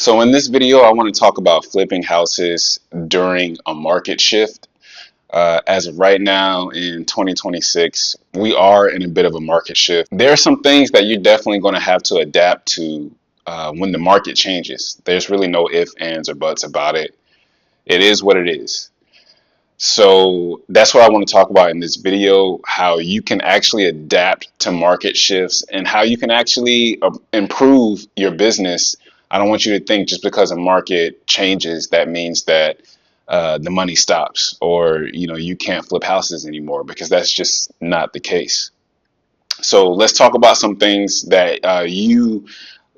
So in this video, I want to talk about flipping houses during a market shift. As of right now in 2026, we are in a bit of a market shift. There are some things that you're definitely going to have to adapt to when the market changes. There's really no ifs, ands, or buts about it. It is what it is. So that's what I want to talk about in this video, how you can actually adapt to market shifts and how you can actually improve your business. I don't want you to think just because a market changes, that means that the money stops or, you can't flip houses anymore, because that's just not the case. So let's talk about some things that you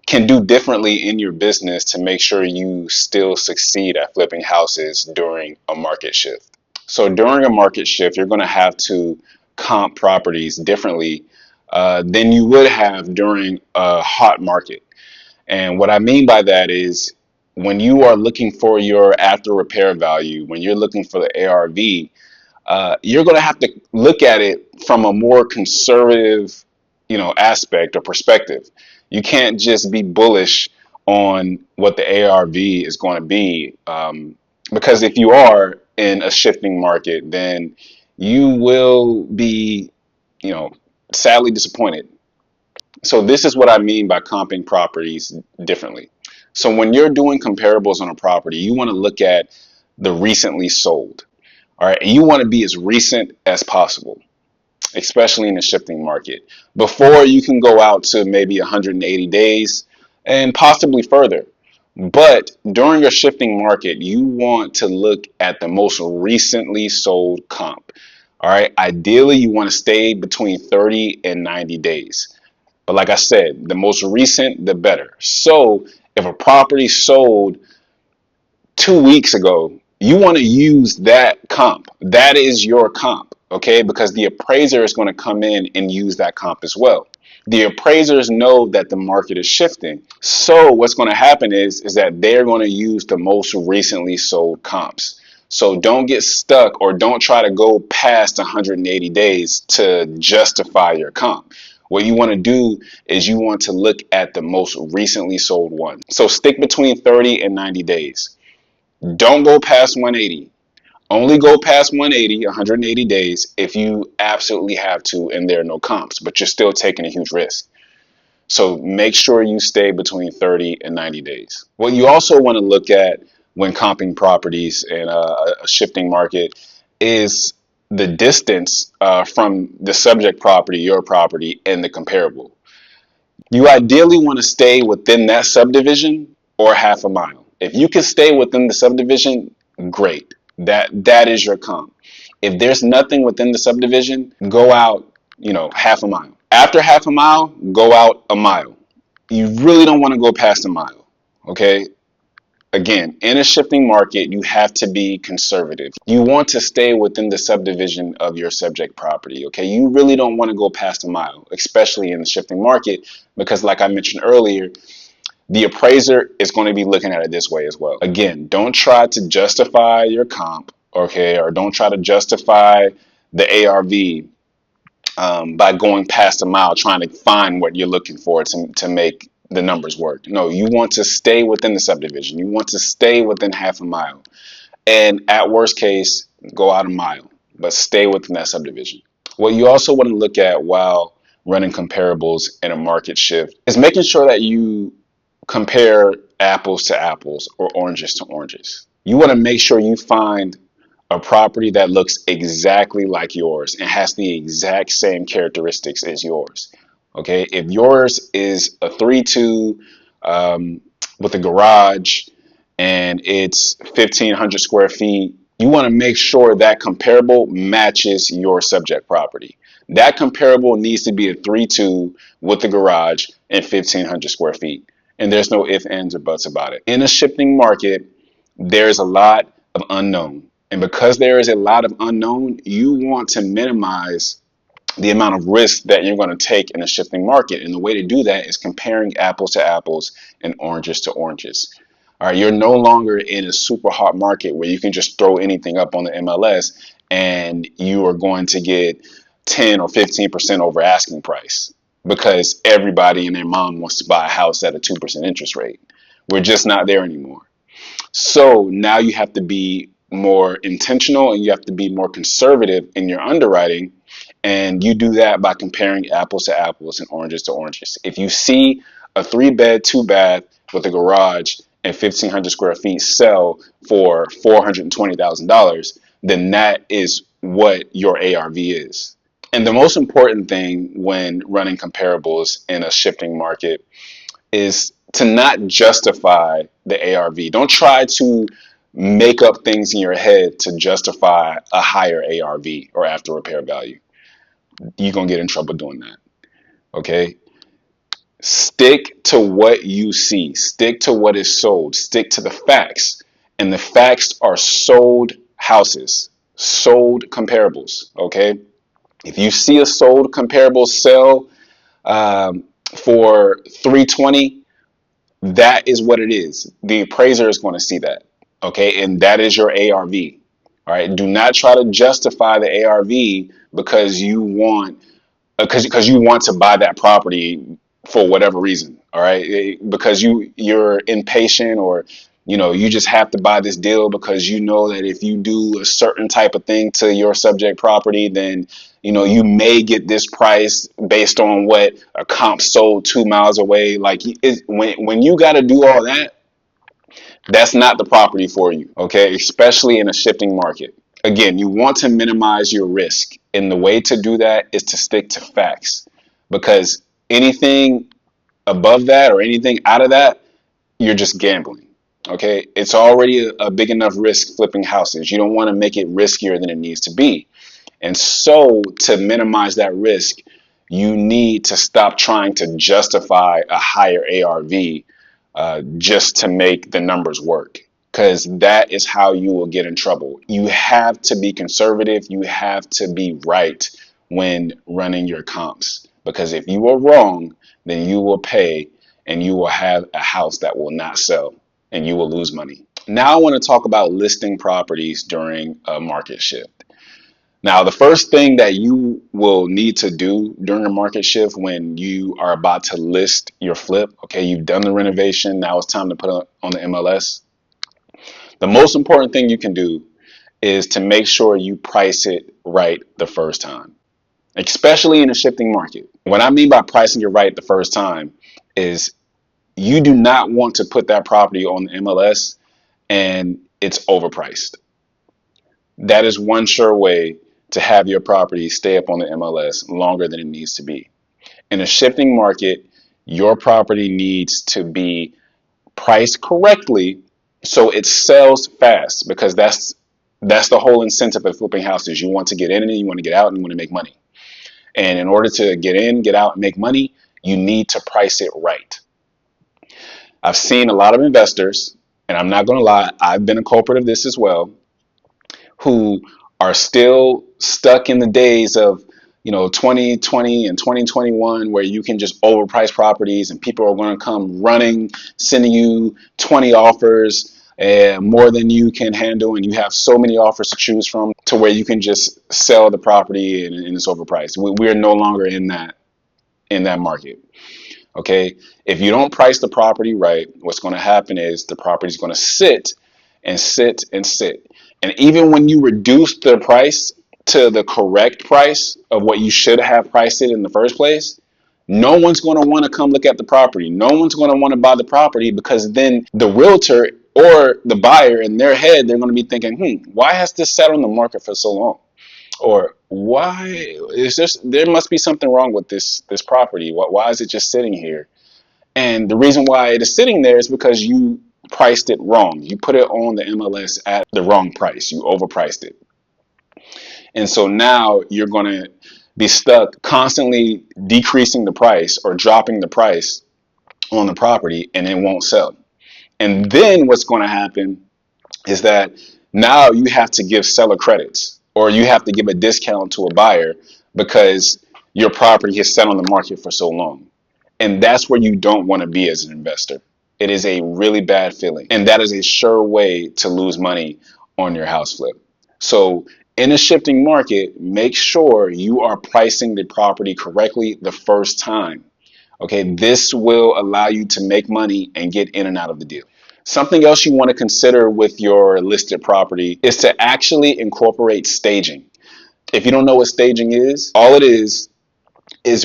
can do differently in your business to make sure you still succeed at flipping houses during a market shift. So during a market shift, you're going to have to comp properties differently than you would have during a hot market. And what I mean by that is when you are looking for your after repair value, when you're looking for the ARV, you're going to have to look at it from a more conservative, aspect or perspective. You can't just be bullish on what the ARV is going to be, because if you are in a shifting market, then you will be, you know, sadly disappointed. So this is what I mean by comping properties differently. So when you're doing comparables on a property, you want to look at the recently sold. All right, and you want to be as recent as possible, especially in the shifting market, before you can go out to maybe 180 days and possibly further. But during a shifting market, you want to look at the most recently sold comp. All right, ideally, you want to stay between 30 and 90 days. But like I said, the most recent, the better. So if a property sold 2 weeks ago, you want to use that comp. That is your comp, okay? Because the appraiser is going to come in and use that comp as well. The appraisers know that the market is shifting. So what's going to happen is that they're going to use the most recently sold comps. So don't get stuck, or don't try to go past 180 days to justify your comp. What you want to do is you want to look at the most recently sold one. So stick between 30 and 90 days. Don't go past 180. Only go past 180, 180 days, if you absolutely have to and there are no comps, but you're still taking a huge risk. So make sure you stay between 30 and 90 days. What you also want to look at when comping properties in a shifting market is the distance from the subject property, your property, and the comparable. You ideally want to stay within that subdivision or half a mile. If you can stay within the subdivision, great. That is your comp. If there's nothing within the subdivision, go out, half a mile. After half a mile, go out a mile. You really don't want to go past a mile. Okay? Again, in a shifting market, you have to be conservative. You want to stay within the subdivision of your subject property. Okay, you really don't want to go past a mile, especially in the shifting market, because like I mentioned earlier, the appraiser is going to be looking at it this way as well. Again, don't try to justify your comp, okay, or don't try to justify the ARV by going past a mile, trying to find what you're looking for to make the numbers work. No, you want to stay within the subdivision. You want to stay within half a mile. And at worst case, go out a mile, but stay within that subdivision. What you also want to look at while running comparables in a market shift is making sure that you compare apples to apples or oranges to oranges. You want to make sure you find a property that looks exactly like yours and has the exact same characteristics as yours. Okay, if yours is a 3-2 with a garage and it's 1,500 square feet, you want to make sure that comparable matches your subject property. That comparable needs to be a 3-2 with a garage and 1,500 square feet. And there's no ifs, ands, or buts about it. In a shifting market, there's a lot of unknown. And because there is a lot of unknown, you want to minimize the amount of risk that you're going to take in a shifting market. And the way to do that is comparing apples to apples and oranges to oranges. All right, you're no longer in a super hot market where you can just throw anything up on the MLS and you are going to get 10 or 15% over asking price because everybody and their mom wants to buy a house at a 2% interest rate. We're just not there anymore. So now you have to be more intentional and you have to be more conservative in your underwriting. And you do that by comparing apples to apples and oranges to oranges. If you see a 3-bed, 2-bath with a garage and 1,500 square feet sell for $420,000, then that is what your ARV is. And the most important thing when running comparables in a shifting market is to not justify the ARV. Don't try to make up things in your head to justify a higher ARV or after repair value. You're going to get in trouble doing that. Okay? Stick to what you see, stick to what is sold, stick to the facts. And the facts are sold houses, sold comparables. Okay? If you see a sold comparable sell for 320, that is what it is. The appraiser is going to see that. Okay. And that is your ARV. All right. Do not try to justify the ARV because you want because you want to buy that property for whatever reason. All right. Because you're impatient, or you just have to buy this deal because you know that if you do a certain type of thing to your subject property, then you may get this price based on what a comp sold 2 miles away. Like when you got to do all that, that's not the property for you. Okay, especially in a shifting market. Again, you want to minimize your risk, and the way to do that is to stick to facts, because anything above that or anything out of that, you're just gambling. Okay, it's already a big enough risk flipping houses. You don't want to make it riskier than it needs to be. And so, to minimize that risk, you need to stop trying to justify a higher ARV just to make the numbers work, because that is how you will get in trouble. You have to be conservative. You have to be right when running your comps, because if you are wrong, then you will pay and you will have a house that will not sell and you will lose money. Now, I want to talk about listing properties during a market shift. Now, the first thing that you will need to do during a market shift when you are about to list your flip, okay, you've done the renovation, now it's time to put it on the MLS. The most important thing you can do is to make sure you price it right the first time, especially in a shifting market. What I mean by pricing it right the first time is you do not want to put that property on the MLS and it's overpriced. That is one sure way to have your property stay up on the MLS longer than it needs to be. In a shifting market, your property needs to be priced correctly so it sells fast, because that's the whole incentive of flipping houses. You want to get in and you want to get out and you want to make money. And in order to get in, get out, and make money, you need to price it right. I've seen a lot of investors, and I'm not going to lie, I've been a culprit of this as well, who are still stuck in the days of 2020 and 2021, where you can just overprice properties and people are going to come running, sending you 20 offers and more than you can handle, and you have so many offers to choose from to where you can just sell the property and it's overpriced. We're no longer in that market. Okay, if you don't price the property right, what's going to happen is the property is going to sit and sit and sit. And even when you reduce the price to the correct price of what you should have priced it in the first place, no one's going to want to come look at the property. No one's going to want to buy the property, because then the realtor or the buyer, in their head, they're going to be thinking, why has this sat on the market for so long? Or why is this? There must be something wrong with this property. Why is it just sitting here? And the reason why it is sitting there is because you priced it wrong. You put it on the MLS at the wrong price. You overpriced it. And so now you're going to be stuck constantly decreasing the price or dropping the price on the property, and it won't sell. And then what's going to happen is that now you have to give seller credits, or you have to give a discount to a buyer because your property has sat on the market for so long. And that's where you don't want to be as an investor. It is a really bad feeling. And that is a sure way to lose money on your house flip. So in a shifting market, make sure you are pricing the property correctly the first time. Okay, this will allow you to make money and get in and out of the deal. Something else you want to consider with your listed property is to actually incorporate staging. If you don't know what staging is, all it is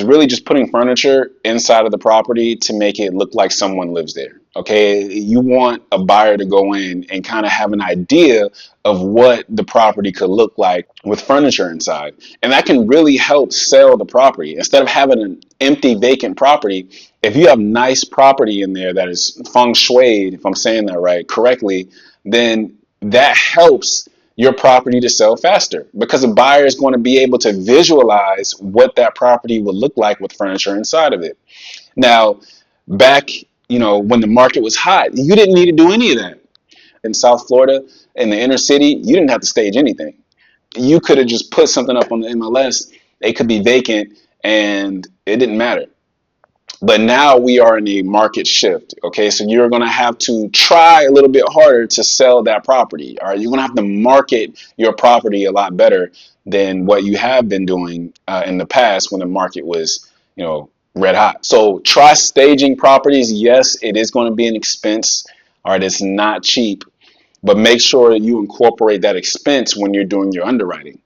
really just putting furniture inside of the property to make it look like someone lives there. Okay, you want a buyer to go in and kind of have an idea of what the property could look like with furniture inside. And that can really help sell the property. Instead of having an empty, vacant property, if you have nice property in there that is feng shui, if I'm saying that right, correctly, then that helps your property to sell faster because a buyer is going to be able to visualize what that property would look like with furniture inside of it. Now, back, when the market was hot, you didn't need to do any of that. In South Florida, in the inner city, you didn't have to stage anything. You could have just put something up on the MLS. It could be vacant and it didn't matter. But now we are in a market shift. Okay, so you're going to have to try a little bit harder to sell that property. All right, you're going to have to market your property a lot better than what you have been doing in the past when the market was, red hot. So try staging properties. Yes, it is going to be an expense. All right, it's not cheap, but make sure you incorporate that expense when you're doing your underwriting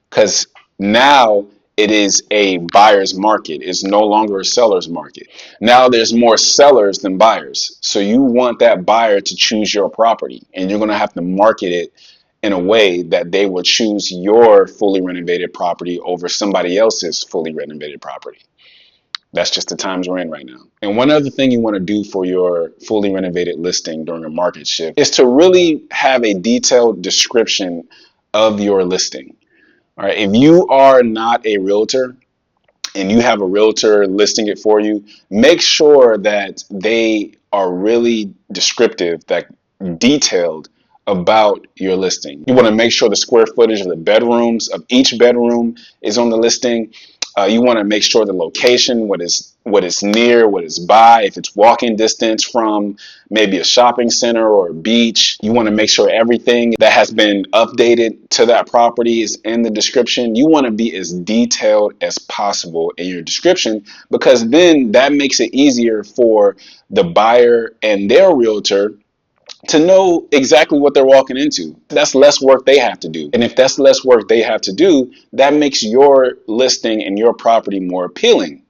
because now it is a buyer's market. It's no longer a seller's market. Now there's more sellers than buyers. So you want that buyer to choose your property, and you're going to have to market it in a way that they will choose your fully renovated property over somebody else's fully renovated property. That's just the times we're in right now. And one other thing you want to do for your fully renovated listing during a market shift is to really have a detailed description of your listing. All right. If you are not a realtor and you have a realtor listing it for you, make sure that they are really descriptive, that detailed about your listing. You want to make sure the square footage of the bedrooms of each bedroom is on the listing. You want to make sure the location, what is near, what is by, if it's walking distance from maybe a shopping center or a beach. You want to make sure everything that has been updated to that property is in the description. You want to be as detailed as possible in your description because then that makes it easier for the buyer and their realtor to know exactly what they're walking into. That's less work they have to do. And if that's less work they have to do, that makes your listing and your property more appealing.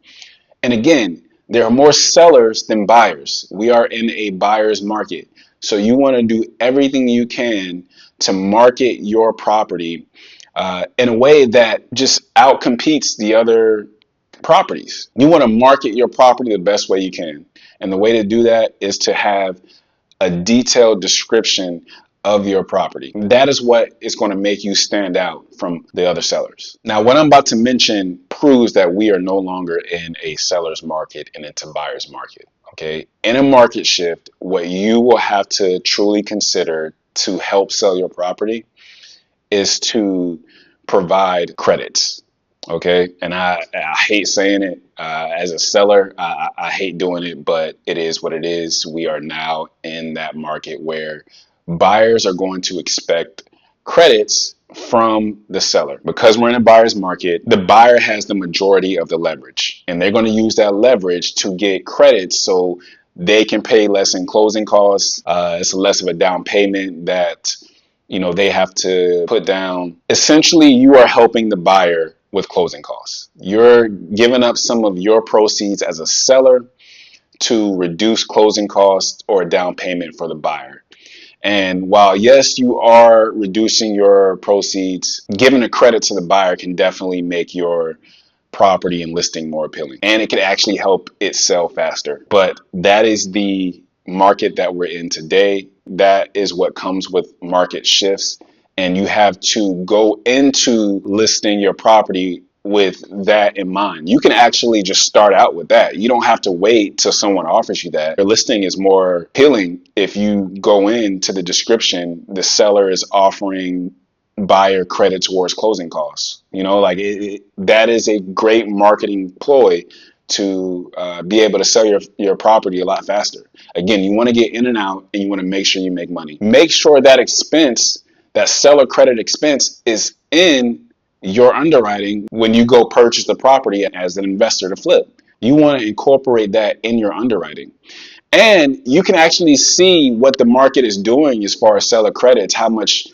And again, there are more sellers than buyers. We are in a buyer's market. So you want to do everything you can to market your property in a way that just outcompetes the other properties. You want to market your property the best way you can. And the way to do that is to have a detailed description of your property. That is what is going to make you stand out from the other sellers. Now, what I'm about to mention proves that we are no longer in a seller's market and it's a buyer's market. Okay. In a market shift, what you will have to truly consider to help sell your property is to provide credits. Okay. And I hate saying it as a seller. I hate doing it, but it is what it is. We are now in that market where buyers are going to expect credits from the seller. Because we're in a buyer's market, the buyer has the majority of the leverage, and they're going to use that leverage to get credits so they can pay less in closing costs. It's less of a down payment that they have to put down. Essentially, you are helping the buyer with closing costs. You're giving up some of your proceeds as a seller to reduce closing costs or a down payment for the buyer. And while, yes, you are reducing your proceeds, giving a credit to the buyer can definitely make your property and listing more appealing. And it can actually help it sell faster. But that is the market that we're in today. That is what comes with market shifts. And you have to go into listing your property with that in mind. You can actually just start out with that. You don't have to wait till someone offers you that. Your listing is more appealing if you go into the description, the seller is offering buyer credit towards closing costs. That is a great marketing ploy to be able to sell your property a lot faster. Again, you want to get in and out and you want to make sure you make money. Make sure that expense, that seller credit expense, is in your underwriting when you go purchase the property as an investor to flip. You want to incorporate that in your underwriting. And you can actually see what the market is doing as far as seller credits, how much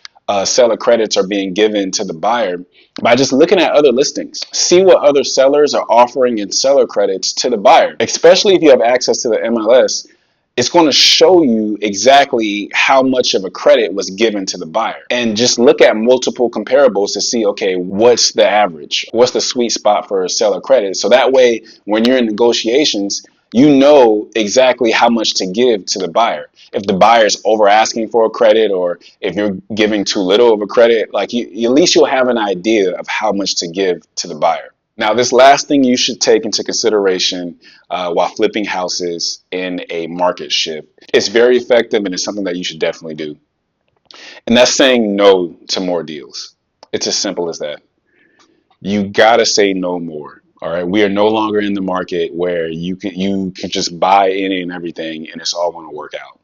seller credits are being given to the buyer by just looking at other listings. See what other sellers are offering in seller credits to the buyer, especially if you have access to the MLS. It's going to show you exactly how much of a credit was given to the buyer. And just look at multiple comparables to see, okay, what's the average? What's the sweet spot for a seller credit? So that way, when you're in negotiations, you know exactly how much to give to the buyer. If the buyer is over asking for a credit, or if you're giving too little of a credit, like at least you'll have an idea of how much to give to the buyer. Now, this last thing you should take into consideration while flipping houses in a market shift, it's very effective and it's something that you should definitely do. And that's saying no to more deals. It's as simple as that. You gotta say no more. All right. We are no longer in the market where you can just buy any and everything and it's all going to work out.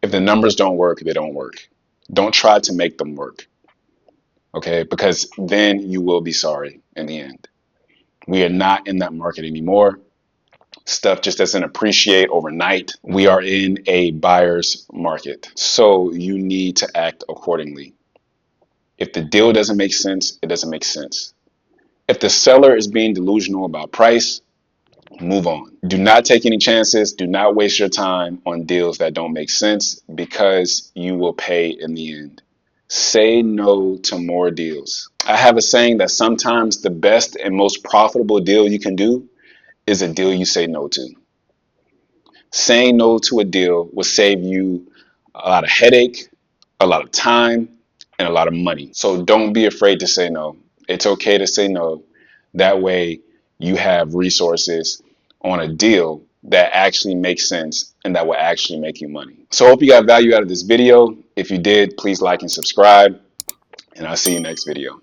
If the numbers don't work, they don't work. Don't try to make them work. Okay, because then you will be sorry in the end. We are not in that market anymore. Stuff just doesn't appreciate overnight. We are in a buyer's market. So you need to act accordingly. If the deal doesn't make sense, it doesn't make sense. If the seller is being delusional about price, move on. Do not take any chances. Do not waste your time on deals that don't make sense, because you will pay in the end. Say no to more deals. I have a saying that sometimes the best and most profitable deal you can do is a deal you say no to. Saying no to a deal will save you a lot of headache, a lot of time, and a lot of money. So don't be afraid to say no. It's okay to say no. That way you have resources on a deal that actually makes sense and that will actually make you money. So I hope you got value out of this video. If you did, please like and subscribe, and I'll see you next video.